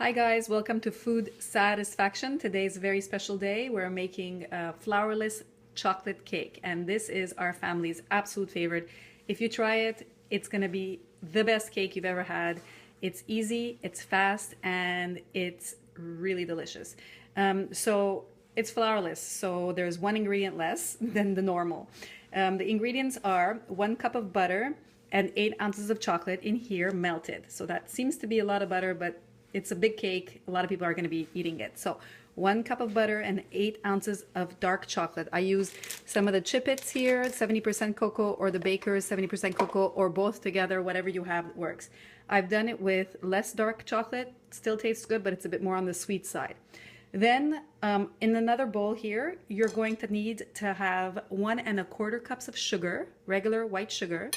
Hi guys, welcome to Food Satisfaction. Today is a very special day. We're making a flourless chocolate cake, and this is our family's absolute favorite. If you try it, it's gonna be the best cake you've ever had. It's easy, it's fast, and it's really delicious. So it's flourless, so there's one ingredient less than the normal. The ingredients are 1 cup of butter and 8 ounces of chocolate in here melted. So that seems to be a lot of butter, but it's a big cake. A lot of people are going to be eating it. So 1 cup of butter and 8 ounces of dark chocolate. I use some of the Chippets here, 70% cocoa, or the Baker's 70% cocoa, or both together. Whatever you have works. I've done it with less dark chocolate. Still tastes good, but it's a bit more on the sweet side. Then in another bowl here, you're going to need to have 1 1/4 cups of sugar, regular white sugar,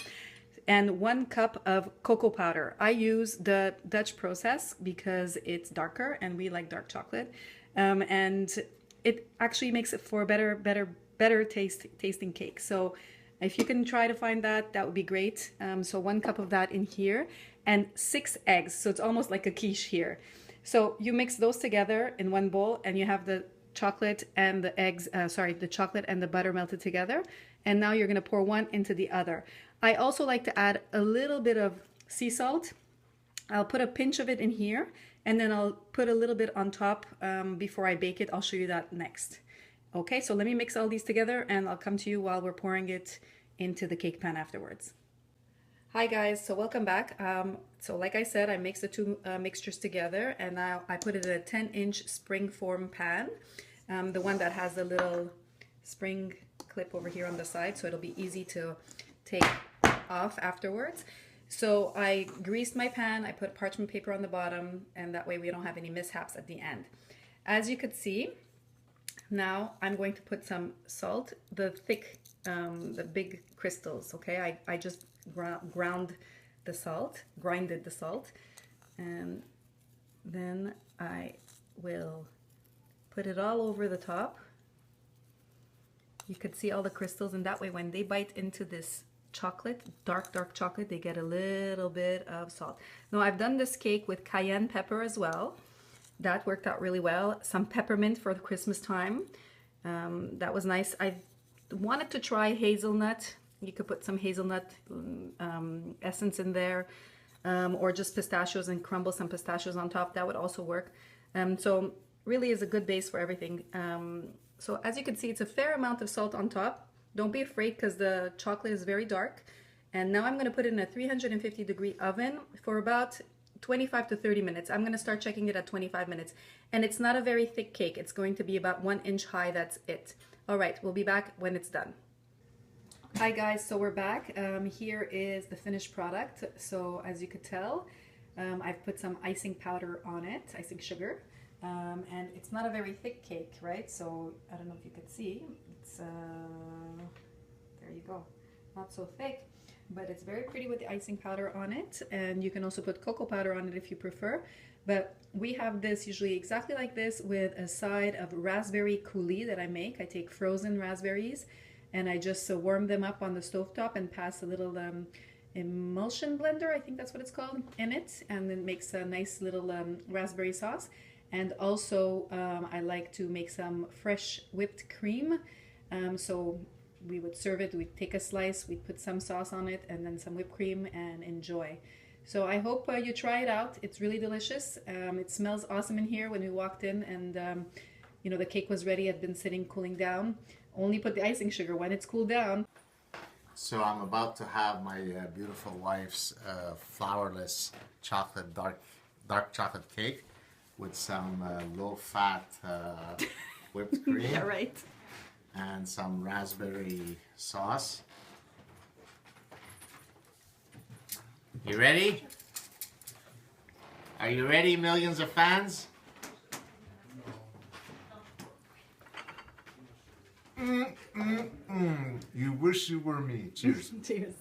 and 1 cup of cocoa powder. I use the Dutch process because it's darker and we like dark chocolate. And it actually makes it for a better tasting cake. So if you can try to find that, that would be great. So 1 cup of that in here and 6 eggs. So it's almost like a quiche here. So you mix those together in one bowl and you have the chocolate and the eggs, the chocolate and the butter melted together. And now you're gonna pour one into the other. I also like to add a little bit of sea salt. I'll put a pinch of it in here and then I'll put a little bit on top before I bake it. I'll show you that next. Okay, so let me mix all these together and I'll come to you while we're pouring it into the cake pan afterwards. Hi guys, so welcome back. So like I said, I mixed the two mixtures together and now I put it in a 10-inch spring form pan. The one that has the little spring clip over here on the side, so it'll be easy to take off afterwards. So I greased my pan, I put parchment paper on the bottom, and that way we don't have any mishaps at the end. As you could see, now I'm going to put some salt, the thick, the big crystals, okay? I just grinded the salt, and then I will put it all over the top. You could see all the crystals, and that way when they bite into this chocolate, dark chocolate, they get a little bit of salt. Now I've done this cake with cayenne pepper as well. That worked out really well. Some peppermint for the Christmas time. That was nice. I wanted to try hazelnut. You could put some hazelnut essence in there, or just pistachios and crumble some pistachios on top. That would also work. So really is a good base for everything. So as you can see, it's a fair amount of salt on top. Don't be afraid because the chocolate is very dark. And now I'm going to put it in a 350-degree oven for about 25 to 30 minutes. I'm going to start checking it at 25 minutes. And it's not a very thick cake. It's going to be about 1 inch high. That's it. All right, we'll be back when it's done. Hi guys, so we're back. Here is the finished product. So as you could tell, I've put some icing powder on it, icing sugar. And it's not a very thick cake, right? So I don't know if you could see. It's there you go. Not so thick, but it's very pretty with the icing powder on it. And you can also put cocoa powder on it if you prefer. But we have this usually exactly like this with a side of raspberry coulis that I make. I take frozen raspberries and I just warm them up on the stovetop and pass a little emulsion blender, I think that's what it's called, in it, and then makes a nice little raspberry sauce. And also I like to make some fresh whipped cream. So we would serve it, we'd take a slice, we'd put some sauce on it and then some whipped cream and enjoy. So I hope you try it out. It's really delicious. It smells awesome in here when we walked in, and you know, the cake was ready, had been sitting cooling down. Only put the icing sugar when it's cooled down. So I'm about to have my beautiful wife's flourless chocolate dark chocolate cake with some low-fat whipped cream. Yeah, right. And some raspberry sauce. You ready? Are you ready, millions of fans? You wish you were me. Cheers. Cheers.